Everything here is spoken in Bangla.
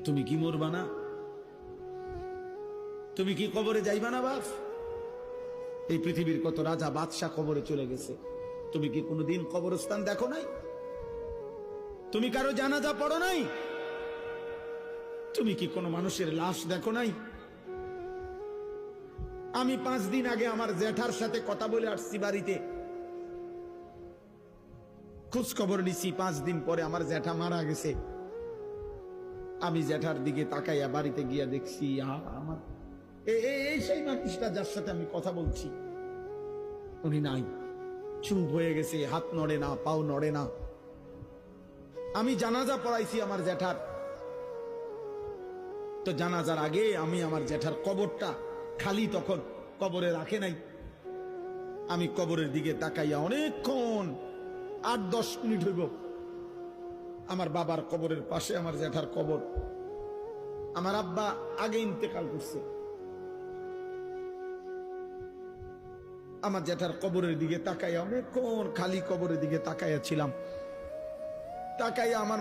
তুমি কি মরবা না? তুমি কি কবরে যাইবা না বাপ? এই পৃথিবীর কত রাজা বাদশাহ কবরে চলে গেছে, তুমি কি কোনোদিন কবরস্থান দেখো নাই? তুমি কারো জানাজা পড়ো নাই? তুমি কি কোনো মানুষের লাশ দেখো নাই? আমি 5 দিন আগে আমার জ্যাঠার সাথে কথা বলে আসছি, বাড়িতে খোঁজ খবর নিছি। 5 দিন পরে আমার জ্যাঠা মারা গেছে। আমি জ্যাঠার দিকে তাকাইয়া বাড়িতে গিয়া দেখছি আমার এই সেই মানুষটা যার সাথে আমি কথা বলছি, উনি নাই, চুপ হয়ে গেছে, হাত নড়ে না, পাও নড়ে না। আমি জানাজা পড়াইছি আমার জ্যাঠার, তো জানাজার আগে আমি আমার জ্যাঠার কবরটা খালি, তখন কবরে রাখে নাই। আমি কবরের দিকে তাকাইয়া অনেকক্ষণ 8-10 মিনিট হইব, আমার বাবার কবরের পাশে আমার জ্যাঠার কবর। আমার আব্বা আগে ইন্তেকাল করছে। আমার জ্যাঠার কবরের দিকে তাকাইয়া অনেকক্ষণ খালি কবরের দিকে তাকাইয়া ছিলাম। তাকাইয়া আমার